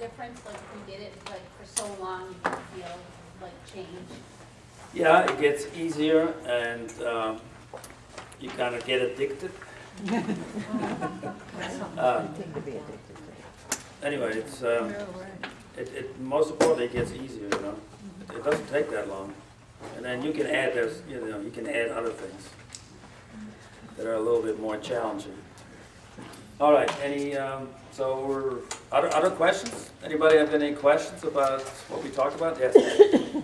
difference, like if you did it like for so long, you can feel like change? Yeah, it gets easier, and you kind of get addicted. Anyway, it's most importantly, it gets easier. You know, it doesn't take that long, and then you can add you can add other things that are a little bit more challenging. All right, so other questions? Anybody have any questions about what we talked about? Yes. You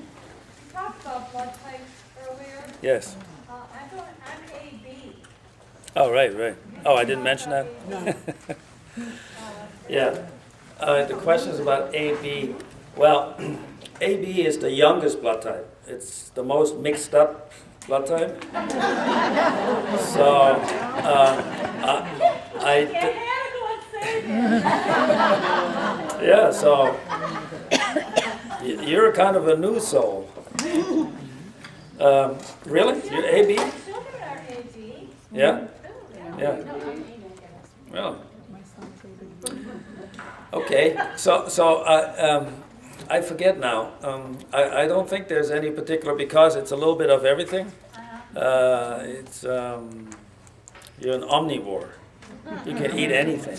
talked about blood types earlier. Yes. I'm AB. Oh, right. Oh, I didn't mention that? Yeah. The question is about AB. Well, AB is the youngest blood type. It's the most mixed up blood type. So, yeah, so you're kind of a new soul. Really? You're AB? My children are AB. Yeah? Yeah. Well. Okay. So I forget now. I don't think there's any particular, because it's a little bit of everything. You're an omnivore. You can eat anything,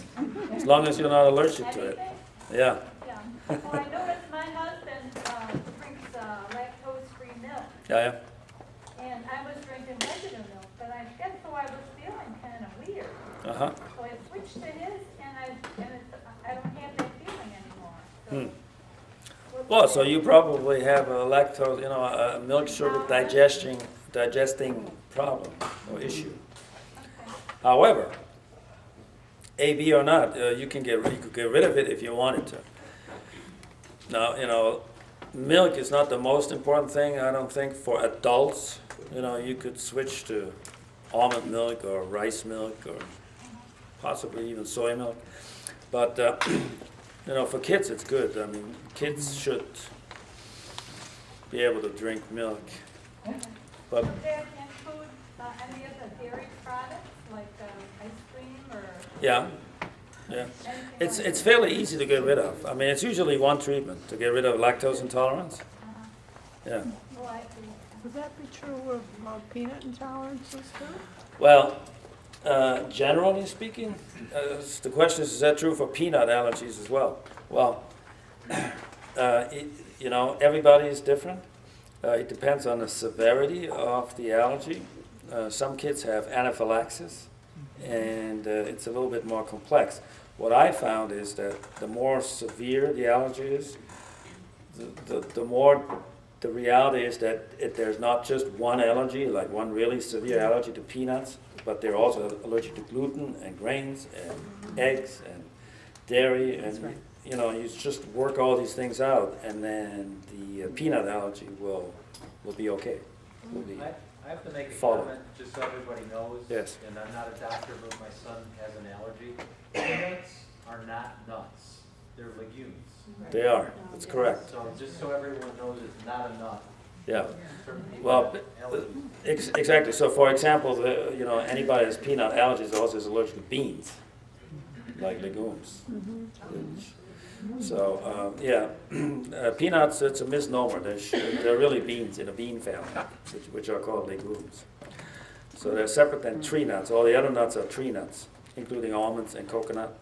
as long as you're not allergic to it. Yeah. Yeah. Well, I noticed my husband drinks lactose-free milk, Yeah. and I was drinking regular milk, but I guess so I was feeling kind of weird. Uh-huh. So I switched to his, and I don't have that feeling anymore. So Well, so you probably have a lactose, a milk sugar digesting problem or issue. However, AB or not, you could get rid of it if you wanted to. Now, milk is not the most important thing, I don't think, for adults. You could switch to almond milk or rice milk or possibly even soy milk. But, for kids it's good. I mean, kids should be able to drink milk. But would that include any of the dairy products, like ice cream or yeah. anything It's like fairly easy to get rid of. I mean, it's usually one treatment to get rid of lactose intolerance. Yeah. Oh, I see. Would that be true of peanut intolerances too? Well, generally speaking, the question is that true for peanut allergies as well? Well, everybody is different. It depends on the severity of the allergy. Some kids have anaphylaxis, and it's a little bit more complex. What I found is that the more severe the allergy is, the more the reality is that there's not just one allergy, like one really severe allergy to peanuts, but they're also allergic to gluten and grains and eggs and dairy, and you just work all these things out, and then the peanut allergy will be okay. Will be I have to make a followed. comment, just so everybody knows. Yes. And I'm not a doctor, but my son has an allergy. Peanuts are not nuts. They're legumes. They are. That's correct. So just so everyone knows, it's not a nut. Yeah. Certain people Well, have allergies. exactly. So, for example, anybody has peanut allergies also is allergic to beans, like legumes. So, peanuts, it's a misnomer. They're really beans in a bean family, which are called legumes. So they're separate than tree nuts. All the other nuts are tree nuts, including almonds and coconut,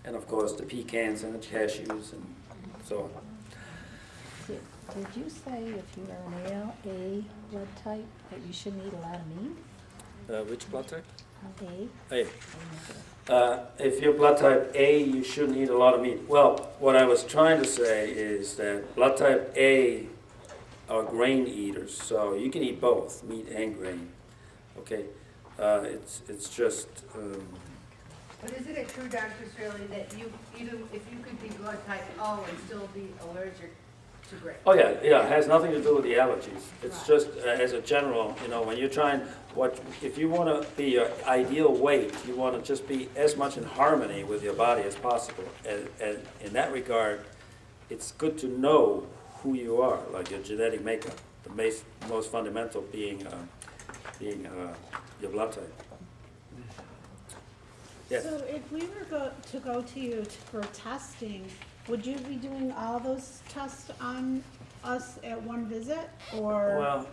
and of course the pecans and the cashews and so on. Did you say if you are an A blood type that you shouldn't eat a lot of meat? Which blood type? A? A. If you're blood type A, you shouldn't eat a lot of meat. Well, what I was trying to say is that blood type A are grain eaters, so you can eat both, meat and grain. Okay, it's just. But isn't it true, Dr. Straile, that if you could be blood type O and still be allergic to grain? Oh yeah, it has nothing to do with the allergies. It's just as a general, when you're trying, if you want to be your ideal weight, you want to just be as much in harmony with your body as possible. And in that regard, it's good to know who you are, like your genetic makeup. The most fundamental being your blood type. Yes. So if we were to go to you for testing, would you be doing all those tests on us at one visit, or?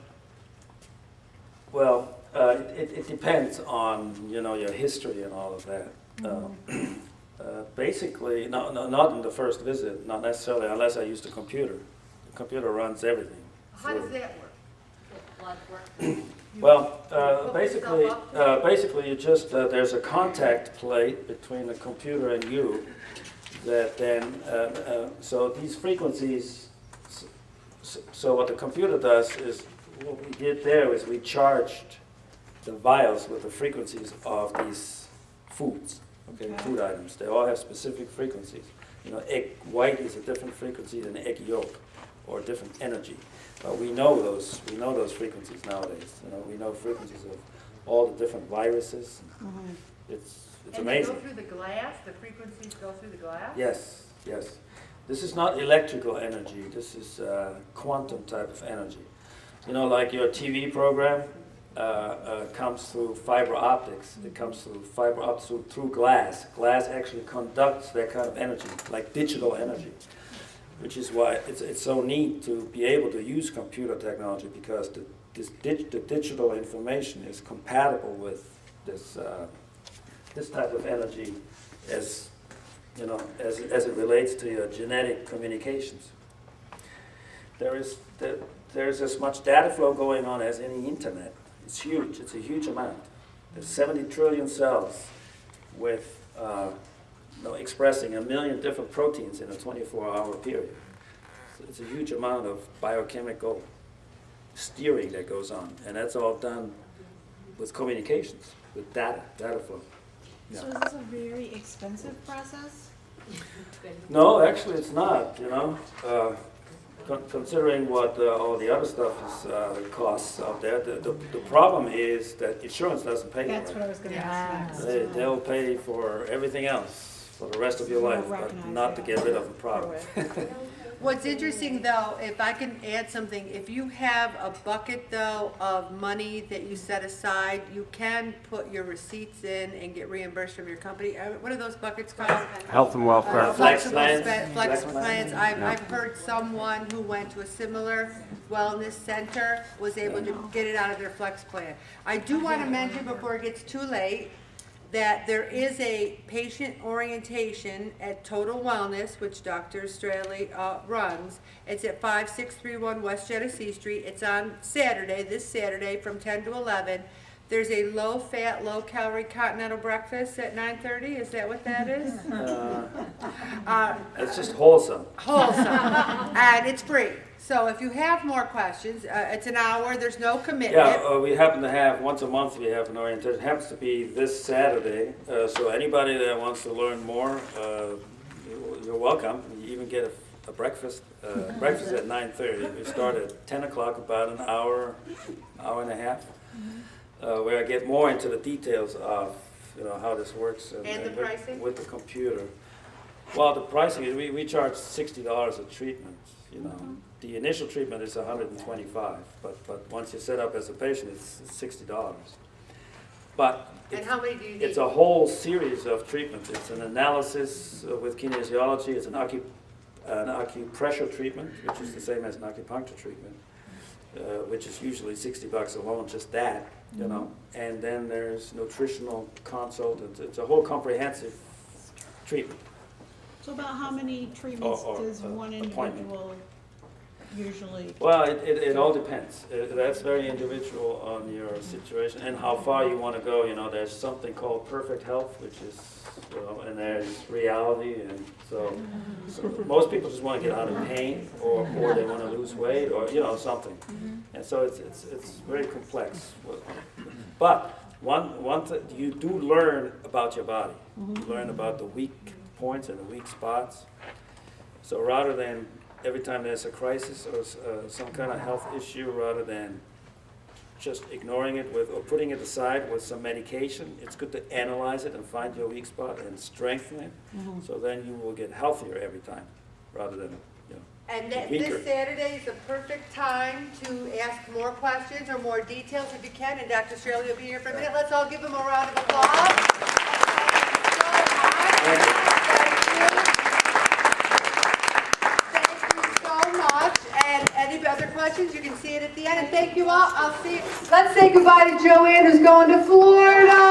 It depends on, your history and all of that. Basically, not in the first visit, not necessarily, unless I use the computer. The computer runs everything. How does that work? Blood work. Well, basically, you just, there's a contact plate between the computer and you that then, so these frequencies, so what the computer does is, what we did there is we charged the vials with the frequencies of these foods, okay, food items. They all have specific frequencies. Egg white is a different frequency than egg yolk, or different energy. But we know those frequencies nowadays. We know frequencies of all the different viruses. It's amazing. And they go through the glass? The frequencies go through the glass? Yes. This is not electrical energy. This is quantum type of energy. Like your TV program comes through fiber optics. It comes through fiber optics through glass. Glass actually conducts that kind of energy, like digital energy, which is why it's so neat to be able to use computer technology, because the digital information is compatible with this type of energy as it relates to your genetic communications. There's as much data flow going on as any internet. It's huge. It's a huge amount. There's 70 trillion cells with expressing 1 million different proteins in a 24-hour period. So it's a huge amount of biochemical steering that goes on, and that's all done with communications, with data flow. Yeah. So is this a very expensive process? No, actually it's not, considering what all the other stuff is, costs out there. The problem is that insurance doesn't pay for That's what I it. was gonna ask next. They'll pay for everything else for the rest of your life, but not to get rid of a problem. What's interesting though, if I can add something, if you have a bucket though of money that you set aside, you can put your receipts in and get reimbursed from your company. What are those buckets called? Health and welfare. Flex Flexible plans. Flex plans. I've heard someone who went to a similar wellness center was able to get it out of their flex plan. I do want to mention before it gets too late that there is a patient orientation at Total Wellness, which Dr. Straile runs. It's at 5631 West Genesee Street. It's on Saturday, this Saturday, from 10 to 11. There's a low-fat, low-calorie continental breakfast at 9:30. Is that what that is? It's just wholesome. Wholesome. And it's free. So if you have more questions, it's an hour. There's no commitment. Yeah, we happen to have, once a month we have an orientation. It happens to be this Saturday, so anybody that wants to learn more, you're welcome. You even get a breakfast, breakfast at 9:30. We start at 10 o'clock, about an hour and a half, where I get more into the details of how this works And the pricing? with the computer. Well, the pricing is we charge $60 a treatment. The initial treatment is $125, but once you're set up as a patient, it's $60. But And how many do you need? it's a whole series of treatments. It's an analysis with kinesiology. It's an acupressure treatment, which is the same as an acupuncture treatment, which is usually $60 alone, just that, And then there's nutritional consult. It's a whole comprehensive treatment. So about how many treatments does one appointment. individual usually? Well, it all depends. That's very individual on your situation and how far you want to go. There's something called perfect health, which is, and there's reality, and so most people just want to get out of pain, or they want to lose weight, or something. And so it's very complex. But one thing, you do learn about your body. You learn about the weak points and the weak spots. So rather than every time there's a crisis or some kind of health issue, rather than just ignoring it or putting it aside with some medication, it's good to analyze it and find your weak spot and strengthen it. So then you will get healthier every time, rather than And weaker. this Saturday is the perfect time to ask more questions or more details if you can, and Dr. Straile will be here for a minute. Let's all give him a round of applause. questions, you can see it at the end. And thank you all. I'll see you. Let's say goodbye to Joanne, who's going to Florida.